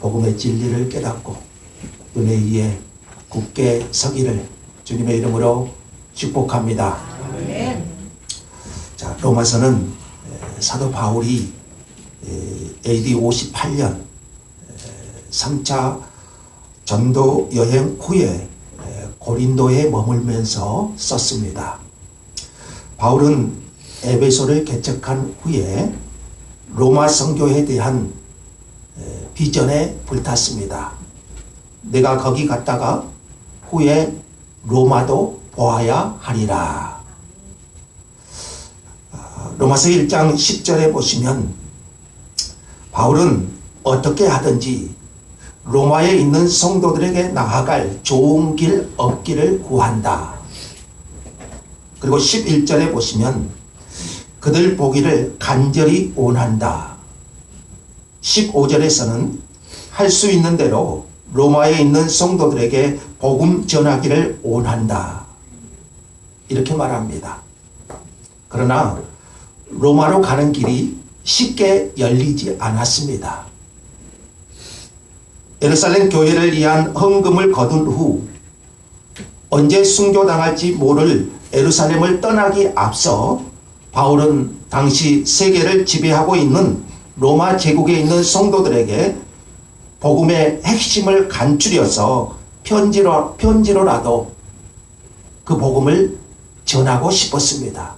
복음의 진리를 깨닫고 은혜 위에 굳게 서기를 주님의 이름으로 축복합니다. 아멘. 자, 로마서는 사도 바울이 AD 58년 3차 전도 여행 후에 고린도에 머물면서 썼습니다. 바울은 에베소를 개척한 후에 로마 성교에 대한 비전에 불탔습니다. 내가 거기 갔다가 후에 로마도 보아야 하리라. 로마서 1장 10절에 보시면 바울은 어떻게 하든지 로마에 있는 성도들에게 나아갈 좋은 길 얻기를 구한다. 그리고 11절에 보시면 그들 보기를 간절히 원한다. 15절에서는 할 수 있는 대로 로마에 있는 성도들에게 복음 전하기를 원한다. 이렇게 말합니다. 그러나 로마로 가는 길이 쉽게 열리지 않았습니다. 예루살렘 교회를 위한 헌금을 거둔 후 언제 순교당할지 모를 예루살렘을 떠나기 앞서 바울은 당시 세계를 지배하고 있는 로마 제국에 있는 성도들에게 복음의 핵심을 간추려서 편지로라도 그 복음을 전하고 싶었습니다.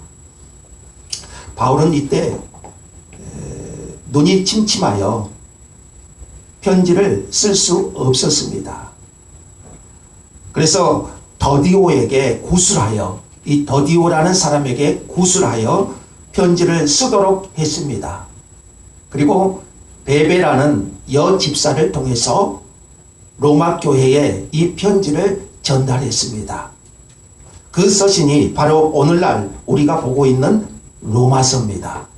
바울은 이때 눈이 침침하여 편지를 쓸 수 없었습니다. 그래서 더디오에게 구술하여, 이 더디오라는 사람에게 구술하여 편지를 쓰도록 했습니다. 그리고 베베라는 여집사를 통해서 로마 교회에 이 편지를 전달했습니다. 그 서신이 바로 오늘날 우리가 보고 있는 로마서입니다.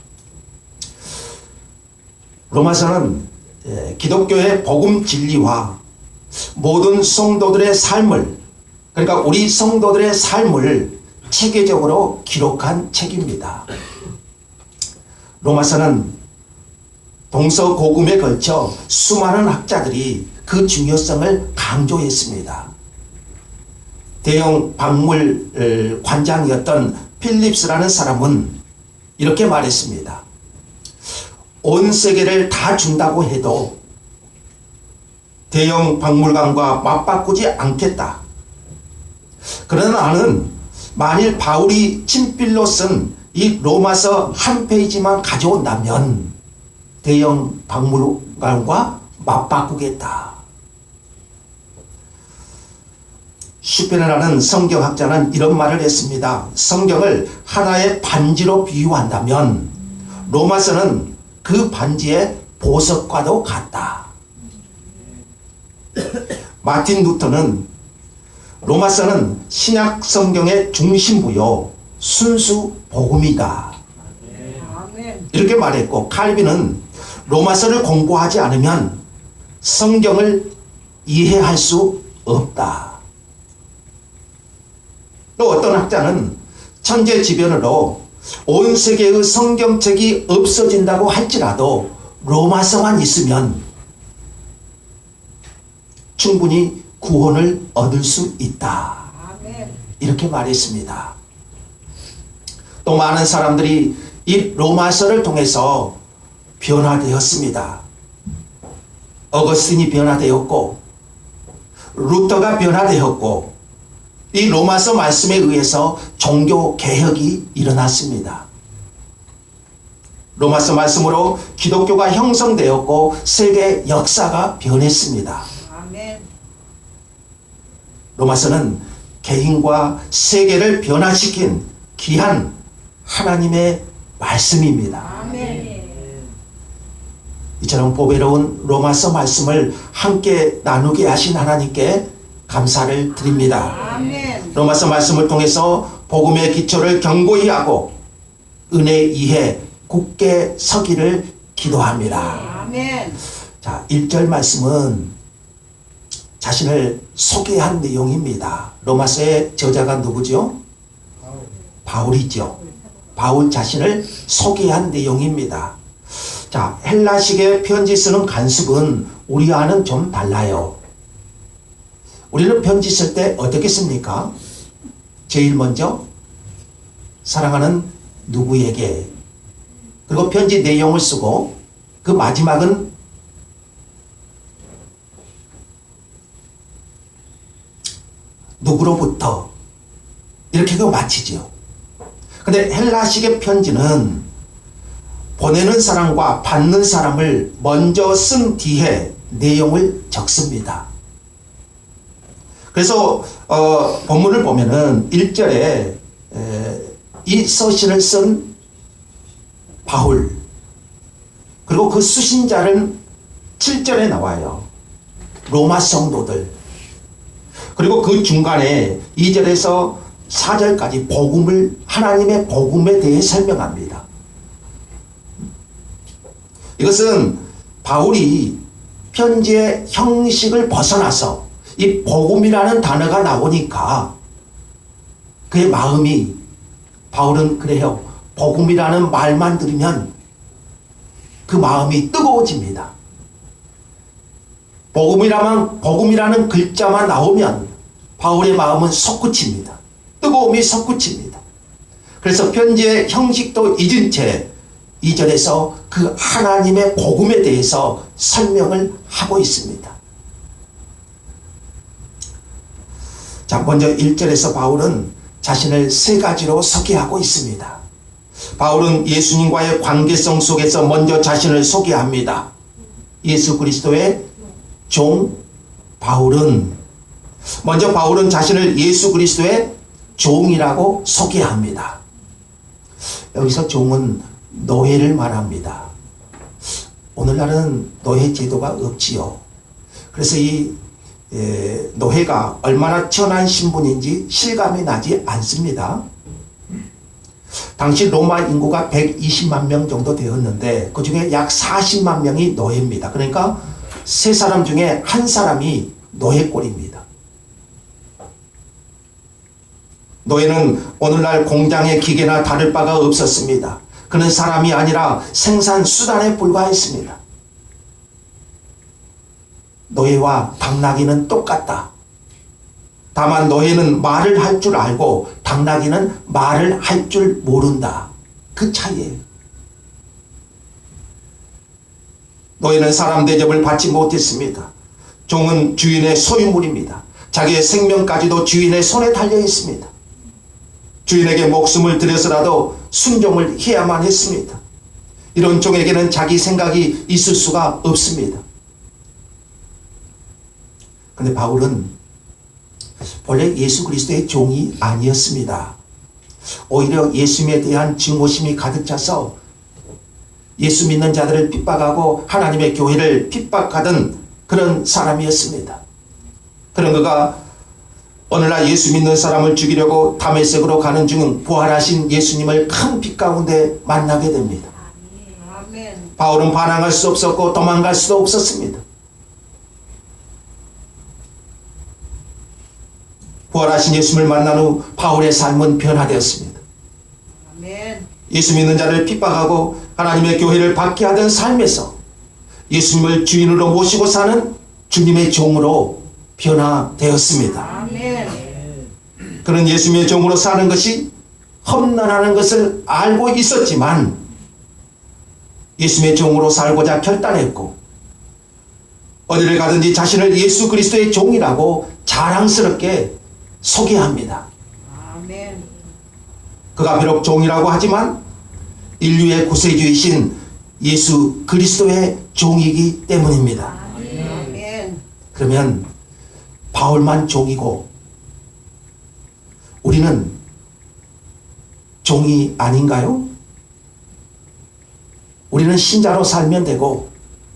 로마서는 기독교의 복음 진리와 모든 성도들의 삶을, 그러니까 우리 성도들의 삶을 체계적으로 기록한 책입니다. 로마서는 동서고금에 걸쳐 수많은 학자들이 그 중요성을 강조했습니다. 대형 박물 관장이었던 필립스라는 사람은 이렇게 말했습니다. 온 세계를 다 준다고 해도 대형 박물관과 맞바꾸지 않겠다. 그러나 나는 만일 바울이 친필로 쓴 이 로마서 한 페이지만 가져온다면 대형 박물관과 맞바꾸겠다. 슈페너라는 성경학자는 이런 말을 했습니다. 성경을 하나의 반지로 비유한다면 로마서는 그 반지의 보석과도 같다. 마틴 루터는 로마서는 신약 성경의 중심부요 순수 복음이다. 이렇게 말했고, 칼빈은 로마서를 공부하지 않으면 성경을 이해할 수 없다. 또 어떤 학자는 천재지변으로 온 세계의 성경책이 없어진다고 할지라도 로마서만 있으면 충분히 구원을 얻을 수 있다. 이렇게 말했습니다. 또 많은 사람들이 이 로마서를 통해서 변화되었습니다. 어거스틴이 변화되었고 루터가 변화되었고 이 로마서 말씀에 의해서 종교 개혁이 일어났습니다. 로마서 말씀으로 기독교가 형성되었고 세계 역사가 변했습니다. 로마서는 개인과 세계를 변화시킨 귀한 하나님의 말씀입니다. 아멘. 이처럼 보배로운 로마서 말씀을 함께 나누게 하신 하나님께 감사를 드립니다. 아멘. 로마서 말씀을 통해서 복음의 기초를 견고히 하고 은혜 이해 굳게 서기를 기도합니다. 아멘. 자, 1절 말씀은 자신을 소개한 내용입니다. 로마서의 저자가 누구죠? 바울이죠. 바울 자신을 소개한 내용입니다. 자, 헬라식의 편지 쓰는 간습은 우리와는 좀 달라요. 우리는 편지 쓸 때 어떻게 씁니까? 제일 먼저 사랑하는 누구에게, 그리고 편지 내용을 쓰고 그 마지막은 누구로부터, 이렇게 마치죠. 근데 헬라식의 편지는 보내는 사람과 받는 사람을 먼저 쓴 뒤에 내용을 적습니다. 그래서 본문을 보면은 1절에 이 서신을 쓴 바울, 그리고 그 수신자는 7절에 나와요. 로마 성도들. 그리고 그 중간에 2절에서 4절까지 복음을, 하나님의 복음에 대해 설명합니다. 이것은 바울이 편지의 형식을 벗어나서 이 복음이라는 단어가 나오니까 그의 마음이, 바울은 그래요. 복음이라는 말만 들으면 그 마음이 뜨거워집니다. 복음이라는 글자만 나오면 바울의 마음은 솟구칩니다. 뜨거움이 솟구칩니다. 그래서 편지의 형식도 잊은 채 2절에서 그 하나님의 복음에 대해서 설명을 하고 있습니다. 자, 먼저 1절에서 바울은 자신을 세 가지로 소개하고 있습니다. 바울은 예수님과의 관계성 속에서 먼저 자신을 소개합니다. 예수 그리스도의 종 바울은, 먼저 바울은 자신을 예수 그리스도의 종이라고 소개합니다. 여기서 종은 노예를 말합니다. 오늘날은 노예 제도가 없지요. 그래서 이 노예가 얼마나 천한 신분인지 실감이 나지 않습니다. 당시 로마 인구가 120만 명 정도 되었는데 그 중에 약 40만 명이 노예입니다. 그러니까 세 사람 중에 한 사람이 노예꼴입니다. 노예는 오늘날 공장의 기계나 다를 바가 없었습니다. 그는 사람이 아니라 생산 수단에 불과했습니다. 노예와 당나귀는 똑같다. 다만 노예는 말을 할 줄 알고 당나귀는 말을 할 줄 모른다. 그 차이예요. 노예는 사람 대접을 받지 못했습니다. 종은 주인의 소유물입니다. 자기의 생명까지도 주인의 손에 달려 있습니다. 주인에게 목숨을 들여서라도 순종을 해야만 했습니다. 이런 종에게는 자기 생각이 있을 수가 없습니다. 그런데 바울은 본래 예수 그리스도의 종이 아니었습니다. 오히려 예수님에 대한 증오심이 가득 차서 예수 믿는 자들을 핍박하고 하나님의 교회를 핍박하던 그런 사람이었습니다. 그런 그가 오늘날 예수 믿는 사람을 죽이려고 다메섹으로 가는 중 부활하신 예수님을 큰 빛 가운데 만나게 됩니다. 바울은 반항할 수 없었고 도망갈 수도 없었습니다. 부활하신 예수님을 만난 후 바울의 삶은 변화되었습니다. 예수 믿는 자를 핍박하고 하나님의 교회를 박해하던 삶에서 예수님을 주인으로 모시고 사는 주님의 종으로 변화되었습니다. 그는 예수님의 종으로 사는 것이 험난하는 것을 알고 있었지만 예수님의 종으로 살고자 결단했고 어디를 가든지 자신을 예수 그리스도의 종이라고 자랑스럽게 소개합니다. 그가 비록 종이라고 하지만 인류의 구세주이신 예수 그리스도의 종이기 때문입니다. 그러면 바울만 종이고 우리는 종이 아닌가요? 우리는 신자로 살면 되고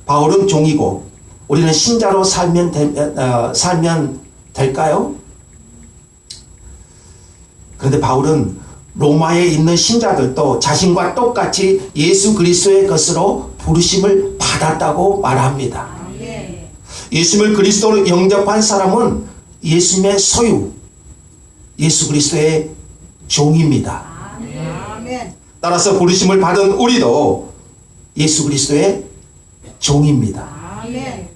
바울은 종이고 우리는 신자로 살면 될까요? 그런데 바울은 로마에 있는 신자들도 자신과 똑같이 예수 그리스도의 것으로 부르심을 받았다고 말합니다. 예수님을 그리스도로 영접한 사람은 예수님의 소유, 예수 그리스도의 종입니다. 따라서 부르심을 받은 우리도 예수 그리스도의 종입니다. 아멘.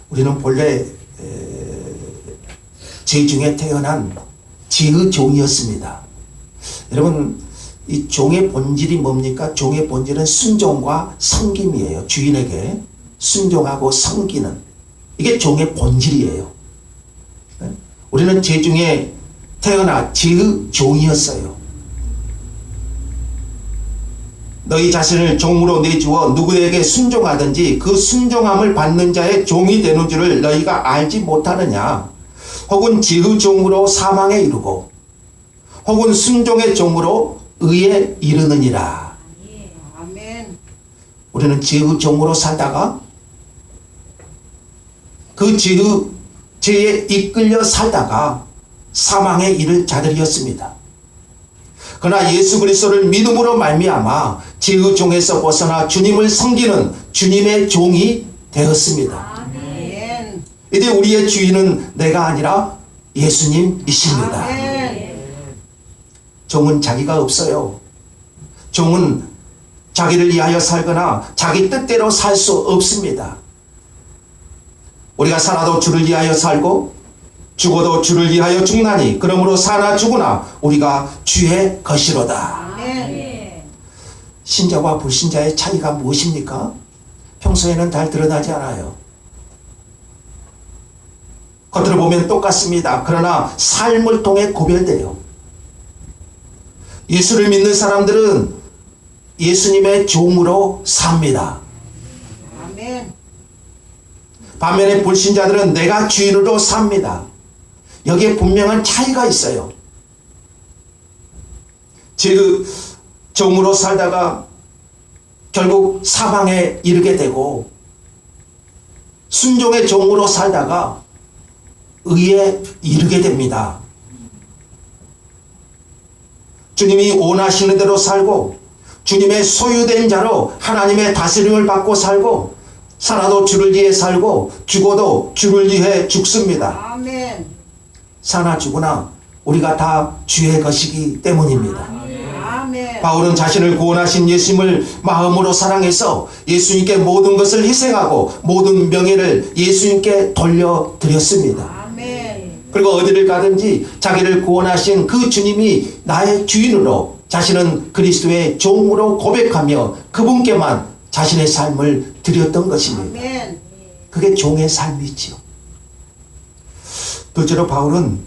우리는 본래 죄 중에 태어난 죄의 종이었습니다. 여러분, 이 종의 본질이 뭡니까? 종의 본질은 순종과 섬김이에요. 주인에게 순종하고 섬기는, 이게 종의 본질이에요. 우리는 죄 중에 태어나 죄의 종이었어요. 너희 자신을 종으로 내주어 누구에게 순종하든지 그 순종함을 받는 자의 종이 되는 줄을 너희가 알지 못하느냐? 혹은 죄의 종으로 사망에 이르고 혹은 순종의 종으로 의에 이르느니라. 아멘. 우리는 죄의 종으로 살다가 그 죄에 이끌려 살다가 사망에 이를 자들이었습니다. 그러나 예수 그리스도를 믿음으로 말미암아 죄의 종에서 벗어나 주님을 섬기는 주님의 종이 되었습니다. 아멘. 이제 우리의 주인은 내가 아니라 예수님이십니다. 아멘. 종은 자기가 없어요. 종은 자기를 위하여 살거나 자기 뜻대로 살 수 없습니다. 우리가 살아도 주를 위하여 살고 죽어도 주를 위하여 죽나니 그러므로 사나 죽으나 우리가 주의 것이로다. 아멘. 신자와 불신자의 차이가 무엇입니까? 평소에는 잘 드러나지 않아요. 겉으로 보면 똑같습니다. 그러나 삶을 통해 구별돼요. 예수를 믿는 사람들은 예수님의 종으로 삽니다. 아멘. 반면에 불신자들은 내가 주인으로 삽니다. 여기에 분명한 차이가 있어요. 즉 종으로 살다가 결국 사망에 이르게 되고 순종의 종으로 살다가 의에 이르게 됩니다. 주님이 원하시는 대로 살고 주님의 소유된 자로 하나님의 다스림을 받고 살고 살아도 주를 위해 살고 죽어도 주를 위해 죽습니다. 아멘. 사나 죽으나 우리가 다 주의 것이기 때문입니다. 아멘. 바울은 자신을 구원하신 예수님을 마음으로 사랑해서 예수님께 모든 것을 희생하고 모든 명예를 예수님께 돌려드렸습니다. 아멘. 그리고 어디를 가든지 자기를 구원하신 그 주님이 나의 주인으로 자신은 그리스도의 종으로 고백하며 그분께만 자신의 삶을 드렸던 것입니다. 아멘. 그게 종의 삶이지요. 둘째로 바울은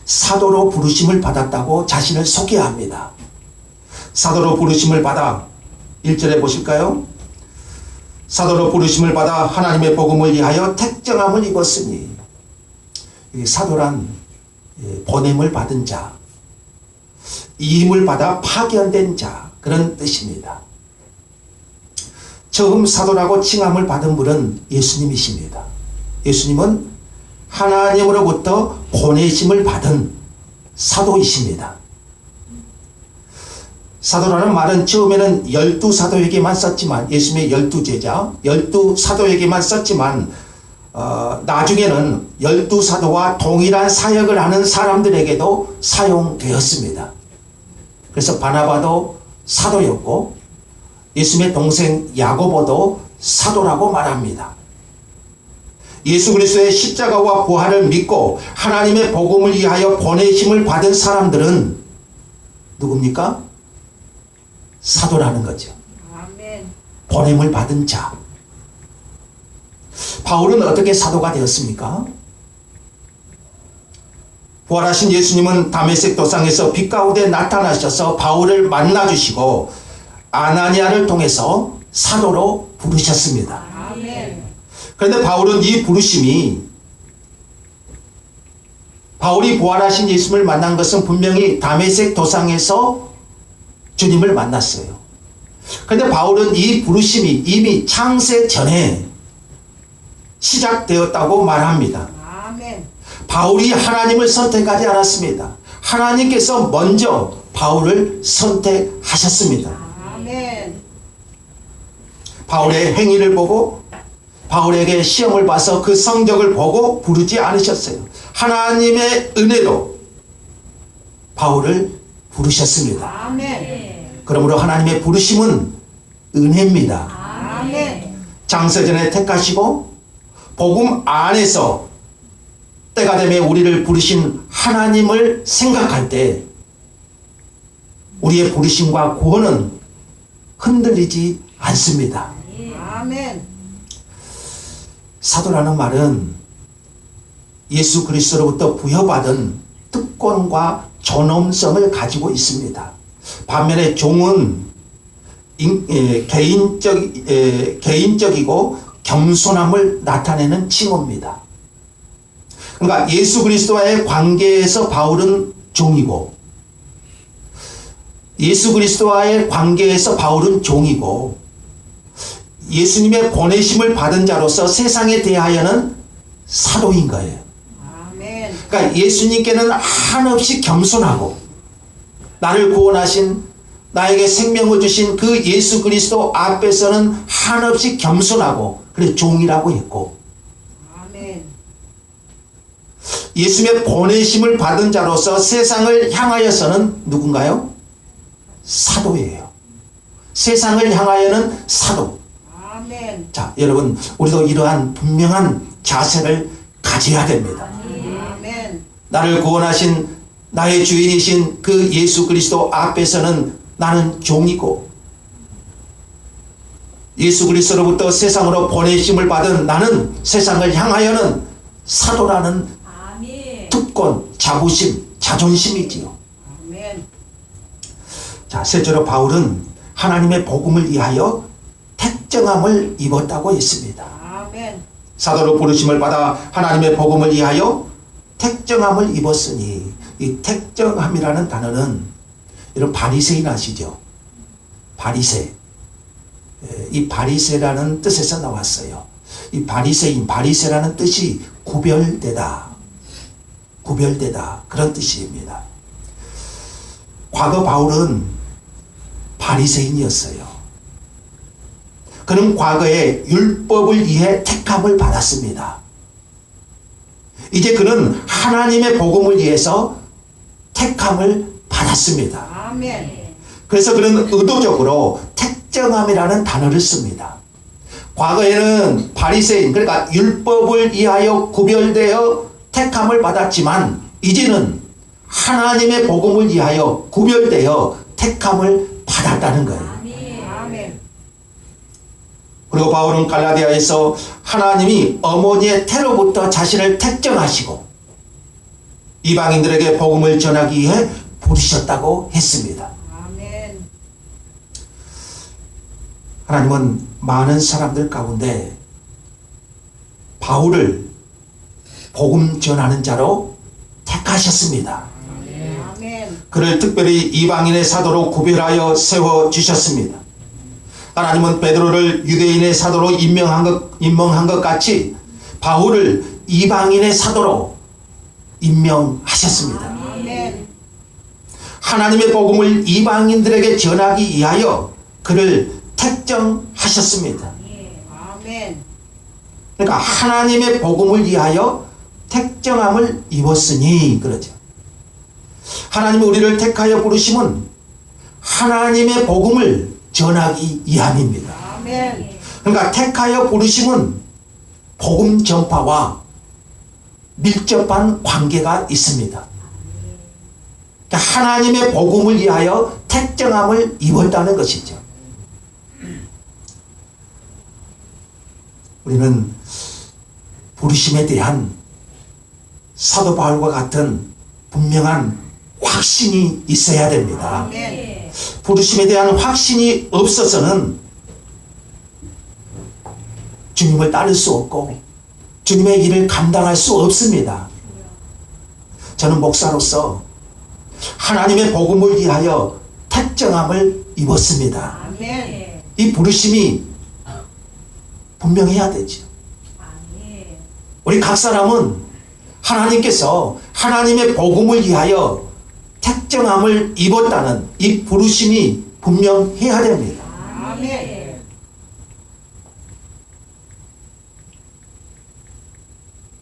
사도로 부르심을 받았다고 자신을 소개합니다. 사도로 부르심을 받아 1절에 보실까요? 사도로 부르심을 받아 하나님의 복음을 위하여 택정함을 입었으니, 사도란 보냄을 받은 자, 이임을 받아 파견된 자, 그런 뜻입니다. 처음 사도라고 칭함을 받은 분은 예수님이십니다. 예수님은 하나님으로부터 보내심을 받은 사도이십니다. 사도라는 말은 처음에는 12사도에게만 썼지만, 예수님의 12제자, 12사도에게만 썼지만 나중에는 12사도와 동일한 사역을 하는 사람들에게도 사용되었습니다. 그래서 바나바도 사도였고 예수님의 동생 야고보도 사도라고 말합니다. 예수 그리스도의 십자가와 부활을 믿고 하나님의 복음을 위하여 보내심을 받은 사람들은 누굽니까? 사도라는 거죠. 아멘. 보냄을 받은 자. 바울은 어떻게 사도가 되었습니까? 부활하신 예수님은 다메섹 도상에서 빛 가운데 나타나셔서 바울을 만나주시고 아나니아를 통해서 사도로 부르셨습니다. 아멘. 그런데 바울은 이 부르심이, 바울이 부활하신 예수님을 만난 것은 분명히 다메섹 도상에서 주님을 만났어요. 그런데 바울은 이 부르심이 이미 창세 전에 시작되었다고 말합니다. 아멘. 바울이 하나님을 선택하지 않았습니다. 하나님께서 먼저 바울을 선택하셨습니다. 아멘. 바울의 행위를 보고 바울에게 시험을 봐서 그 성적을 보고 부르지 않으셨어요. 하나님의 은혜로 바울을 부르셨습니다. 아멘. 그러므로 하나님의 부르심은 은혜입니다. 아멘. 장세전에 택하시고 복음 안에서 때가 되매 우리를 부르신 하나님을 생각할 때 우리의 부르심과 구원은 흔들리지 않습니다. 아멘. 사도라는 말은 예수 그리스도로부터 부여받은 특권과 존엄성을 가지고 있습니다. 반면에 종은 개인적이고 겸손함을 나타내는 칭호입니다. 그러니까 예수 그리스도와의 관계에서 바울은 종이고 예수 그리스도와의 관계에서 바울은 종이고 예수님의 보내심을 받은 자로서 세상에 대하여는 사도인 거예요. 아멘. 그러니까 예수님께는 한없이 겸손하고 나를 구원하신 나에게 생명을 주신 그 예수 그리스도 앞에서는 한없이 겸손하고 그래 종이라고 했고 아멘. 예수님의 보내심을 받은 자로서 세상을 향하여서는 누군가요? 사도예요. 세상을 향하여는 사도. 아멘. 자, 여러분 우리도 이러한 분명한 자세를 가져야 됩니다. 아멘. 나를 구원하신 나의 주인이신 그 예수 그리스도 앞에서는 나는 종이고 예수 그리스도로부터 세상으로 보내심을 받은 나는 세상을 향하여는 사도라는 특권, 자부심, 자존심이지요. 아멘. 자, 셋째로 바울은 하나님의 복음을 위하여 택정함을 입었다고 했습니다. 아멘. 사도로 부르심을 받아 하나님의 복음을 위하여 택정함을 입었으니 이 택정함이라는 단어는 이런 바리새인 아시죠? 바리새. 이 바리새라는 뜻에서 나왔어요. 이 바리새인, 바리새라는 뜻이 구별되다. 구별되다. 그런 뜻입니다. 과거 바울은 바리새인이었어요. 그는 과거에 율법을 위해 택함을 받았습니다. 이제 그는 하나님의 복음을 위해서 택함을 받았습니다. 아멘. 그래서 그는 의도적으로 택정함이라는 단어를 씁니다. 과거에는 바리새인, 그러니까 율법을 위하여 구별되어 택함을 받았지만 이제는 하나님의 복음을 위하여 구별되어 택함을 받았다는 거예요. 아멘. 그리고 바울은 갈라디아에서 하나님이 어머니의 태로부터 자신을 택정하시고 이방인들에게 복음을 전하기 위해 부르셨다고 했습니다. 아멘. 하나님은 많은 사람들 가운데 바울을 복음 전하는 자로 택하셨습니다. 아멘. 그를 특별히 이방인의 사도로 구별하여 세워주셨습니다. 하나님은 베드로를 유대인의 사도로 임명한 것 같이 바울을 이방인의 사도로 임명하셨습니다. 아멘. 하나님의 복음을 이방인들에게 전하기 위하여 그를 택정하셨습니다. 아멘. 그러니까 하나님의 복음을 위하여 택정함을 입었으니 그러죠. 하나님이 우리를 택하여 부르심은 하나님의 복음을 전하기 위함입니다. 아멘. 그러니까 택하여 부르심은 복음 전파와 밀접한 관계가 있습니다. 그러니까 하나님의 복음을 위하여 택정함을 입었다는 것이죠. 우리는 부르심에 대한 사도 바울과 같은 분명한 확신이 있어야 됩니다. 아멘. 부르심에 대한 확신이 없어서는 주님을 따를 수 없고 주님의 일을 감당할 수 없습니다. 저는 목사로서 하나님의 복음을 위하여 택정함을 입었습니다. 아멘. 이 부르심이 분명해야 되죠. 우리 각 사람은 하나님께서 하나님의 복음을 위하여 택정함을 입었다는 이 부르심이 분명해야 됩니다. 아멘.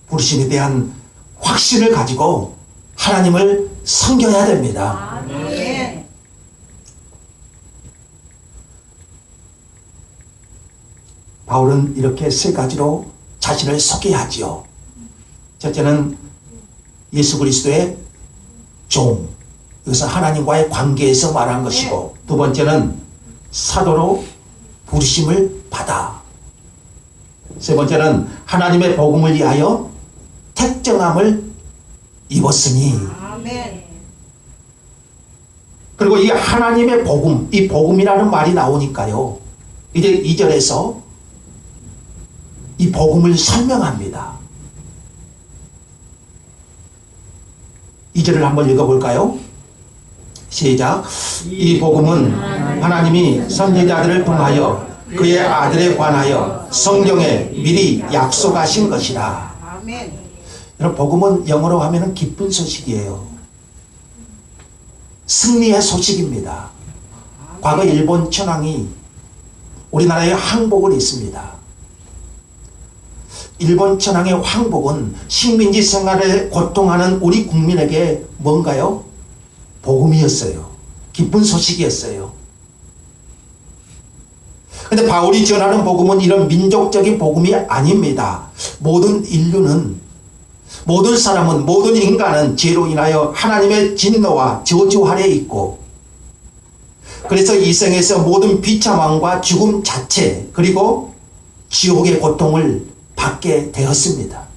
부르심에 대한 확신을 가지고 하나님을 섬겨야 됩니다. 아멘. 바울은 이렇게 세 가지로 자신을 소개하지요. 첫째는 예수 그리스도의 종, 여기서 하나님과의 관계에서 말한 것이고, 두 번째는 사도로 부르심을 받아, 세 번째는 하나님의 복음을 위하여 택정함을 입었으니. 아멘. 그리고 이 하나님의 복음, 이 복음이라는 말이 나오니까요, 이제 2절에서 이 복음을 설명합니다. 2절을 한번 읽어볼까요? 시작. 이 복음은 하나님이 선지자들을 통하여 그의 아들에 관하여 성경에 미리 약속하신 것이라. 아멘. 여러분, 복음은 영어로 하면 기쁜 소식이에요. 승리의 소식입니다. 과거 일본 천황이 우리나라에 항복을 했습니다. 일본 천황의 항복은 식민지 생활에 고통하는 우리 국민에게 뭔가요? 복음이었어요. 기쁜 소식이었어요. 근데 바울이 전하는 복음은 이런 민족적인 복음이 아닙니다. 모든 인류는, 모든 사람은, 모든 인간은 죄로 인하여 하나님의 진노와 저주 아래에 있고, 그래서 이 생에서 모든 비참함과 죽음 자체, 그리고 지옥의 고통을 받게 되었습니다.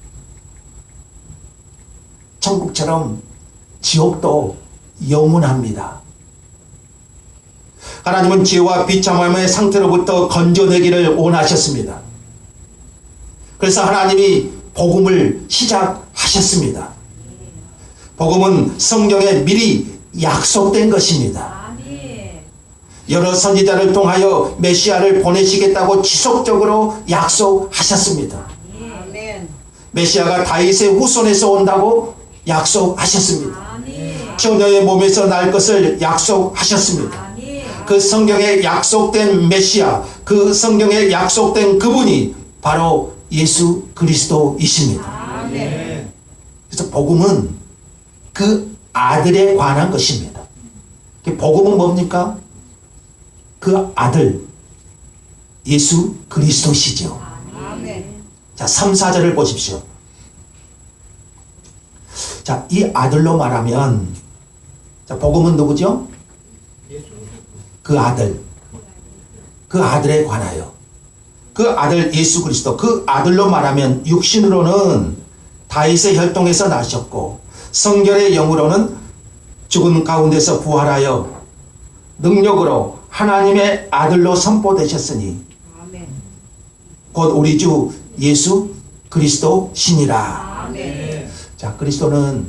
천국처럼 지옥도 영원합니다. 하나님은 죄와 비참함의 상태로부터 건져내기를 원하셨습니다. 그래서 하나님이 복음을 시작하셨습니다. 복음은 성경에 미리 약속된 것입니다. 여러 선지자를 통하여 메시아를 보내시겠다고 지속적으로 약속하셨습니다. 아멘. 메시아가 다윗의 후손에서 온다고 약속하셨습니다. 처녀의 몸에서 날 것을 약속하셨습니다. 그 성경에 약속된 메시아, 그 성경에 약속된 그분이 바로 예수 그리스도이십니다. 아멘. 그래서 복음은 그 아들에 관한 것입니다. 복음은 뭡니까? 그 아들 예수 그리스도시죠. 아멘. 자, 3, 4절을 보십시오. 자, 이 아들로 말하면, 자, 복음은 누구죠? 그 아들, 그 아들에 관하여, 그 아들 예수 그리스도, 그 아들로 말하면 육신으로는 다윗의 혈통에서 나셨고 성결의 영으로는 죽은 가운데서 부활하여 능력으로 하나님의 아들로 선포되셨으니 아멘. 곧 우리 주 예수 그리스도 신이라. 아멘. 자, 그리스도는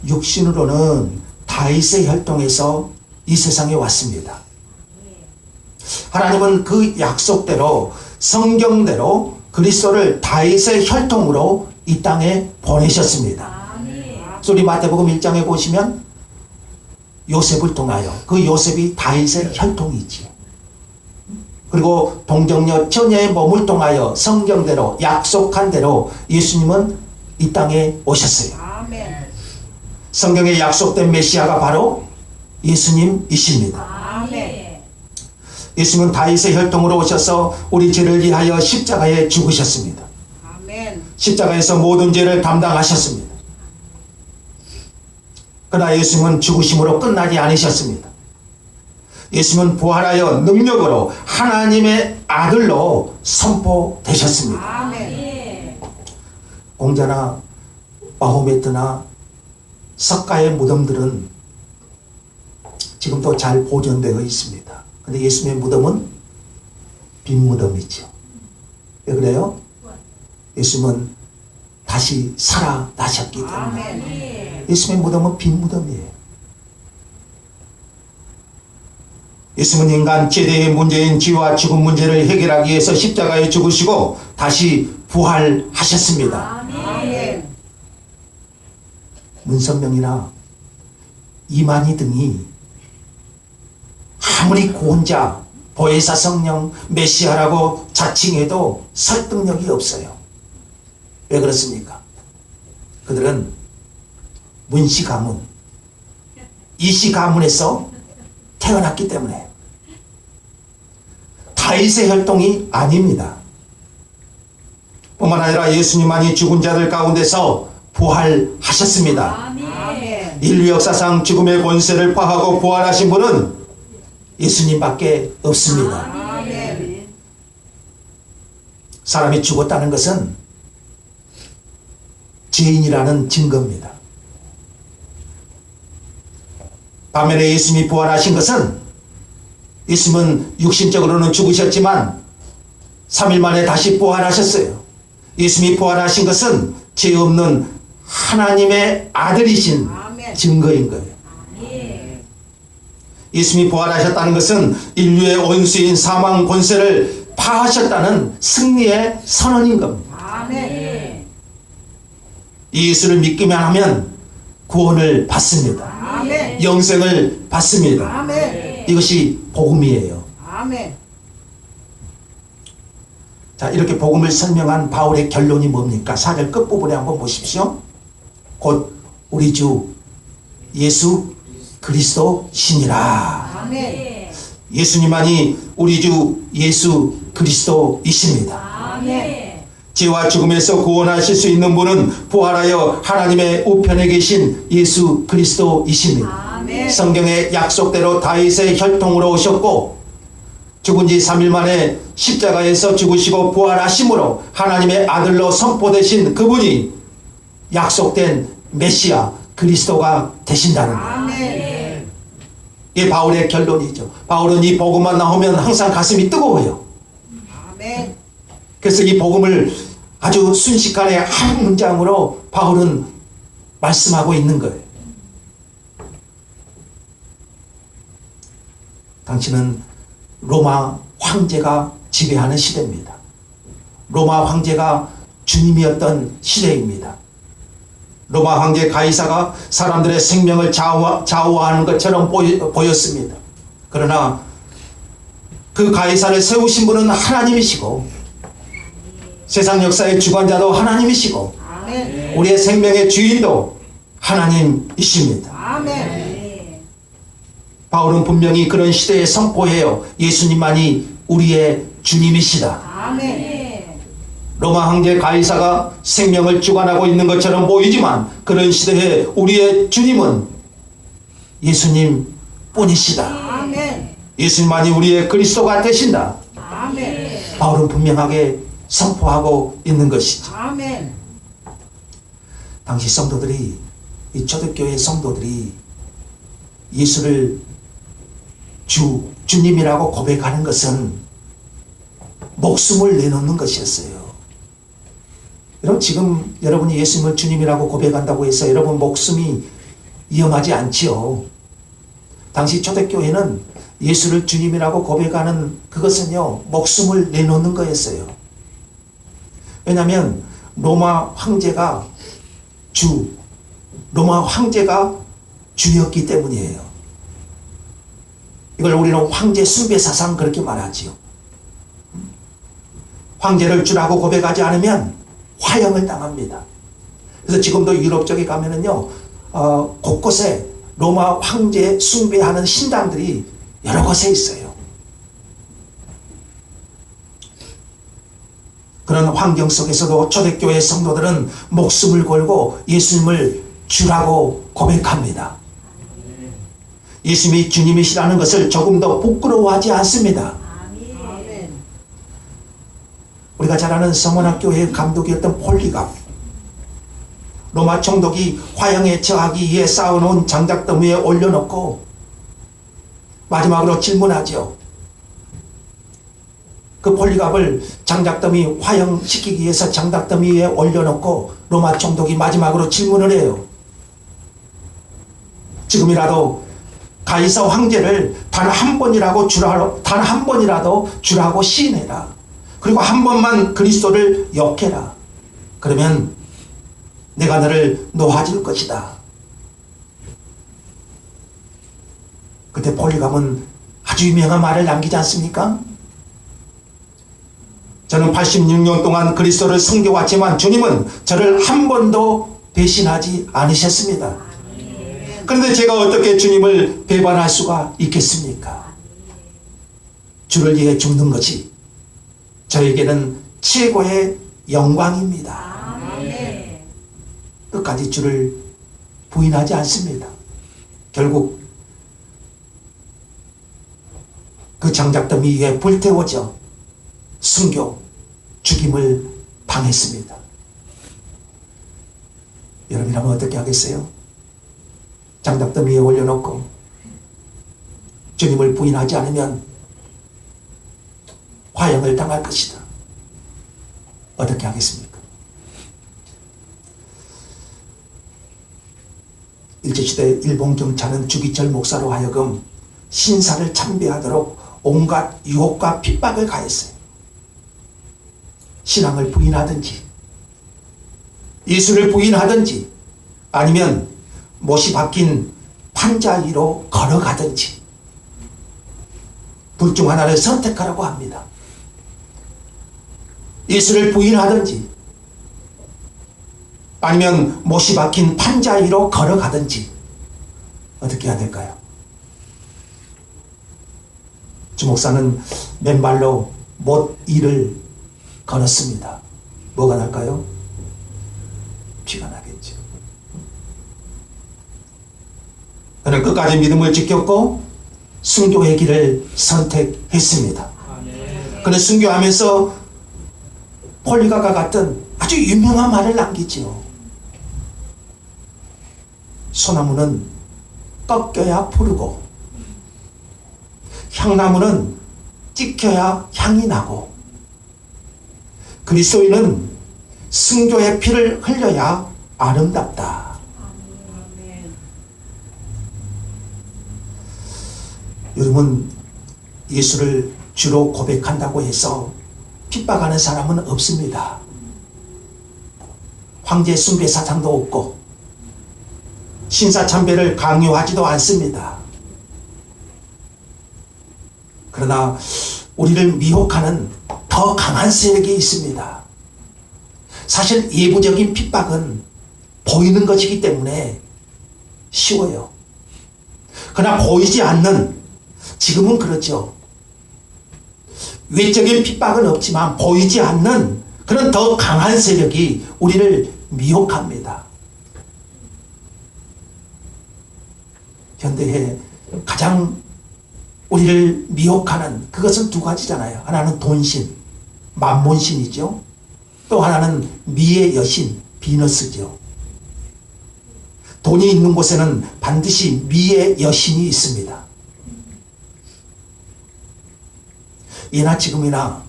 육신으로는 다윗의 혈통에서 이 세상에 왔습니다. 하나님은 그 약속대로 성경대로 그리스도를 다윗의 혈통으로 이 땅에 보내셨습니다. 우리 마태복음 1장에 보시면 요셉을 통하여, 그 요셉이 다윗의 혈통이지. 그리고 동정녀 처녀의 몸을 통하여 성경대로 약속한 대로 예수님은 이 땅에 오셨어요. 아멘. 성경에 약속된 메시아가 바로 예수님이십니다. 아멘. 예수님은 다윗의 혈통으로 오셔서 우리 죄를 위하여 십자가에 죽으셨습니다. 아멘. 십자가에서 모든 죄를 담당하셨습니다. 그러나 예수님은 죽으심으로 끝나지 않으셨습니다. 예수님은 부활하여 능력으로 하나님의 아들로 선포되셨습니다. 아멘. 공자나 마호메트나 석가의 무덤들은 지금도 잘 보존되어 있습니다. 근데 예수님의 무덤은 빈 무덤이죠. 왜 그래요? 예수님은 다시 살아나셨기 때문에. 아멘. 예수님의 무덤은 빈 무덤이에요. 예수님은 인간 최대의 문제인 죄와 죽음 문제를 해결하기 위해서 십자가에 죽으시고 다시 부활하셨습니다. 아멘. 문선명이나 이만희 등이 아무리 구원자, 보혜사 성령, 메시아라고 자칭해도 설득력이 없어요. 왜 그렇습니까? 그들은 문씨 가문, 이씨 가문에서 태어났기 때문에 다윗의 혈통이 아닙니다. 뿐만 아니라 예수님만이 죽은 자들 가운데서 부활하셨습니다. 아멘. 인류 역사상 죽음의 권세를 파하고 부활하신 분은 예수님밖에 없습니다. 아멘. 사람이 죽었다는 것은 죄인이라는 증거입니다. 반면에 예수님이 부활하신 것은 예수님은 육신적으로는 죽으셨지만 3일 만에 다시 부활하셨어요. 예수님이 부활하신 것은 죄 없는 하나님의 아들이신 아멘. 증거인 거예요. 아멘. 예수님이 부활하셨다는 것은 인류의 원수인 사망 권세를 파하셨다는 승리의 선언인 겁니다. 아멘. 이 예수를 믿기만 하면 구원을 받습니다. 아멘. 영생을 받습니다. 아멘. 이것이 복음이에요. 아멘. 자, 이렇게 복음을 설명한 바울의 결론이 뭡니까? 4절 끝부분에 한번 보십시오. 곧 우리 주 예수 그리스도 신이라. 아멘. 예수님만이 우리 주 예수 그리스도이십니다. 아멘. 죄와 죽음에서 구원하실 수 있는 분은 부활하여 하나님의 우편에 계신 예수 그리스도이십니다. 아멘. 성경의 약속대로 다윗의 혈통으로 오셨고 죽은 지 3일 만에 십자가에서 죽으시고 부활하심으로 하나님의 아들로 선포되신 그분이 약속된 메시아 그리스도가 되신다는 거예요. 아멘. 이게 바울의 결론이죠. 바울은 이 복음만 나오면 항상 가슴이 뜨거워요. 아멘. 그래서 이 복음을 아주 순식간에 한 문장으로 바울은 말씀하고 있는 거예요. 당신은 로마 황제가 지배하는 시대입니다. 로마 황제가 주님이었던 시대입니다. 로마 황제 가이사가 사람들의 생명을 좌우하는 것처럼 보였습니다. 그러나 그 가이사를 세우신 분은 하나님이시고 세상 역사의 주관자도 하나님이시고 아멘. 우리의 생명의 주인도 하나님이십니다. 아멘. 바울은 분명히 그런 시대에 선포해요. 예수님만이 우리의 주님이시다. 아멘. 로마 황제 가이사가 생명을 주관하고 있는 것처럼 보이지만 그런 시대에 우리의 주님은 예수님 뿐이시다. 아멘. 예수님만이 우리의 그리스도가 되신다. 아멘. 바울은 분명하게 선포하고 있는 것이죠. 아멘. 당시 성도들이, 이 초대교회 성도들이 예수를 주님이라고 고백하는 것은 목숨을 내놓는 것이었어요. 여러분, 지금 여러분이 예수님을 주님이라고 고백한다고 해서 여러분 목숨이 위험하지 않지요. 당시 초대교회는 예수를 주님이라고 고백하는 그것은요, 목숨을 내놓는 거였어요. 왜냐하면 로마 황제가 주였기 때문이에요. 이걸 우리는 황제 숭배 사상 그렇게 말하지요. 황제를 주라고 고백하지 않으면 화형을 당합니다. 그래서 지금도 유럽 쪽에 가면은요, 곳곳에 로마 황제 숭배하는 신당들이 여러 곳에 있어요. 그런 환경 속에서도 초대교회 성도들은 목숨을 걸고 예수님을 주라고 고백합니다. 예수님이 주님이시라는 것을 조금도 부끄러워하지 않습니다. 아멘. 우리가 잘 아는 성원학교의 감독이었던 폴리갑, 로마 총독이 화형에 처하기 위해 쌓아놓은 장작더미 위에 올려놓고 마지막으로 질문하죠. 그 폴리갑을 장작더미 화형시키기 위해서 장작더미 위에 올려놓고 로마 총독이 마지막으로 질문을 해요. 지금이라도 가이사 황제를 단 한 번이라도 주라고 시인해라. 그리고 한 번만 그리스도를 욕해라. 그러면 내가 너를 놓아줄 것이다. 그때 폴리갑은 아주 유명한 말을 남기지 않습니까? 저는 86년 동안 그리스도를 섬겨왔지만 주님은 저를 한 번도 배신하지 않으셨습니다. 그런데 제가 어떻게 주님을 배반할 수가 있겠습니까? 주를 위해 죽는 것이 저에게는 최고의 영광입니다. 아멘. 끝까지 주를 부인하지 않습니다. 결국 그 장작더미 위에 불태워져 순교, 죽임을 당했습니다. 여러분이라면 어떻게 하겠어요? 장작더미 위에 올려놓고 주님을 부인하지 않으면 화형을 당할 것이다. 어떻게 하겠습니까? 일제시대 일본 경찰은 주기철 목사로 하여금 신사를 참배하도록 온갖 유혹과 핍박을 가했어요. 신앙을 부인하든지 예수를 부인하든지 아니면 못이 박힌 판자 위로 걸어가든지 둘 중 하나를 선택하라고 합니다. 예수를 부인하든지 아니면 못이 박힌 판자 위로 걸어가든지 어떻게 해야 될까요? 주 목사는 맨발로 못 위를 걸었습니다. 뭐가 날까요? 피가 나겠죠. 그는 끝까지 믿음을 지켰고 순교의 길을 선택했습니다. 그는 순교하면서 폴리가가 같은 아주 유명한 말을 남기지요. 소나무는 꺾여야 푸르고 향나무는 찍혀야 향이 나고 그리스도인은 순교의 피를 흘려야 아름답다. 여러분, 예수를 주로 고백한다고 해서 핍박하는 사람은 없습니다. 황제 숭배 사상도 없고 신사참배를 강요하지도 않습니다. 그러나 우리를 미혹하는 더 강한 세력이 있습니다. 사실 예부적인 핍박은 보이는 것이기 때문에 쉬워요. 그러나 보이지 않는, 지금은 그렇죠. 외적인 핍박은 없지만 보이지 않는 그런 더 강한 세력이 우리를 미혹합니다. 현대에 가장 우리를 미혹하는 그것은 두 가지잖아요. 하나는 돈신, 만몬신이죠. 또 하나는 미의 여신, 비너스죠. 돈이 있는 곳에는 반드시 미의 여신이 있습니다. 예나 지금이나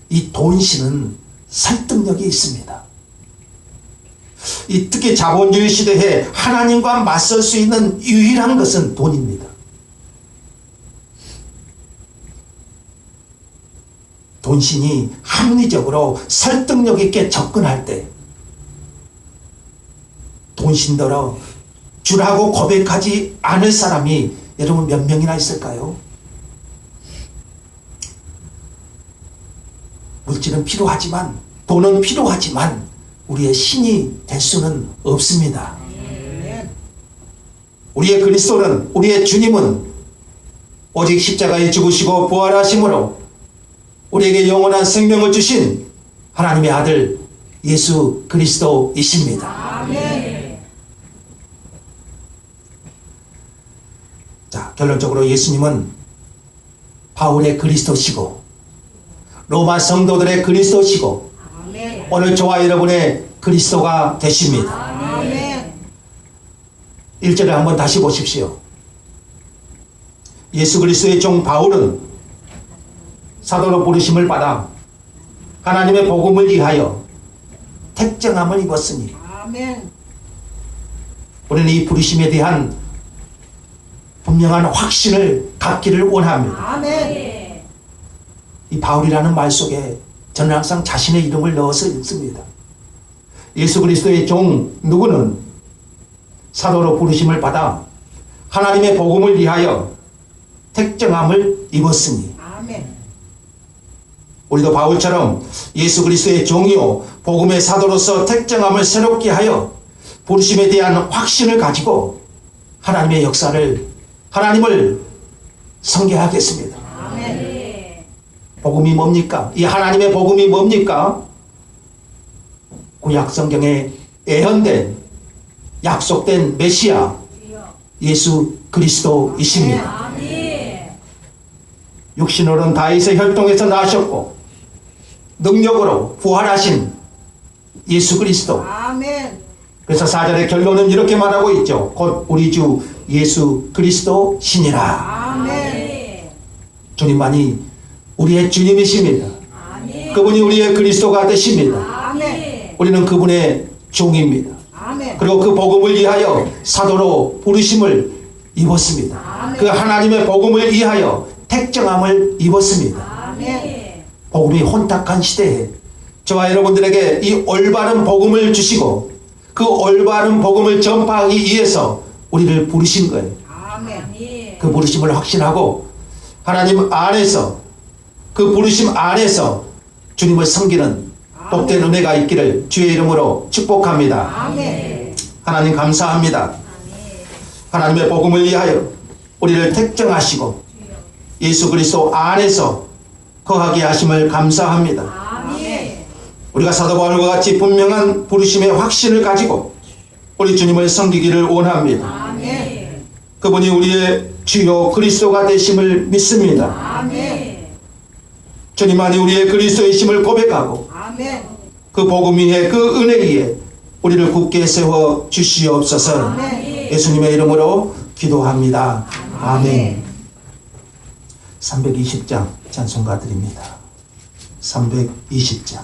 이 돈신은 설득력이 있습니다. 이 특히 자본주의 시대에 하나님과 맞설 수 있는 유일한 것은 돈입니다. 돈신이 합리적으로 설득력 있게 접근할 때 돈신더러 주라고 고백하지 않을 사람이 여러분 몇 명이나 있을까요? 물질은 필요하지만, 돈은 필요하지만 우리의 신이 될 수는 없습니다. 우리의 그리스도는, 우리의 주님은 오직 십자가에 죽으시고 부활하심으로 우리에게 영원한 생명을 주신 하나님의 아들 예수 그리스도이십니다. 아멘. 자, 결론적으로 예수님은 바울의 그리스도시고 로마 성도들의 그리스도시고 아멘. 오늘 저와 여러분의 그리스도가 되십니다. 아멘. 1절을 한번 다시 보십시오. 예수 그리스도의 종 바울은 사도로 부르심을 받아 하나님의 복음을 위하여 택정함을 입었으니 아멘. 우리는 이 부르심에 대한 분명한 확신을 갖기를 원합니다. 아멘. 이 바울이라는 말 속에 저는 항상 자신의 이름을 넣어서 읽습니다. 예수 그리스도의 종 누구는 사도로 부르심을 받아 하나님의 복음을 위하여 택정함을 입었으니 아멘. 우리도 바울처럼 예수 그리스도의 종이요 복음의 사도로서 택정함을 새롭게 하여 부르심에 대한 확신을 가지고 하나님의 역사를, 하나님을 구약 성경에 예언된 약속된 메시아 예수 그리스도이십니다. 아멘. 육신으로는 다윗의 혈통에서 나셨고 능력으로 부활하신 예수 그리스도. 아멘. 그래서 4절의 결론은 이렇게 말하고 있죠. 곧 우리 주 예수 그리스도 신이라. 아멘. 주님만이 우리의 주님이십니다. 아멘. 그분이 우리의 그리스도가 되십니다. 아멘. 우리는 그분의 종입니다. 아멘. 그리고 그 복음을 위하여 사도로 부르심을 입었습니다. 아멘. 그 하나님의 복음을 위하여 택정함을 입었습니다. 아멘. 복음이 혼탁한 시대에 저와 여러분들에게 이 올바른 복음을 주시고 그 올바른 복음을 전파하기 위해서 우리를 부르신 거예요. 아멘. 그 부르심을 확신하고 하나님 안에서 그 부르심 안에서 주님을 섬기는 복된 은혜가 있기를 주의 이름으로 축복합니다. 아멘. 하나님 감사합니다. 하나님의 복음을 위하여 우리를 택정하시고 예수 그리스도 안에서 거하게 하심을 감사합니다. 아멘. 우리가 사도 바울과 같이 분명한 부르심의 확신을 가지고 우리 주님을 섬기기를 원합니다. 아멘. 그분이 우리의 주요 그리스도가 되심을 믿습니다. 아멘. 주님만이 우리의 그리스도이심을 고백하고 아멘. 그 복음 위에 그 은혜 위에 우리를 굳게 세워 주시옵소서. 아멘. 예수님의 이름으로 기도합니다. 아멘. 320장 찬송가 드립니다. 320장.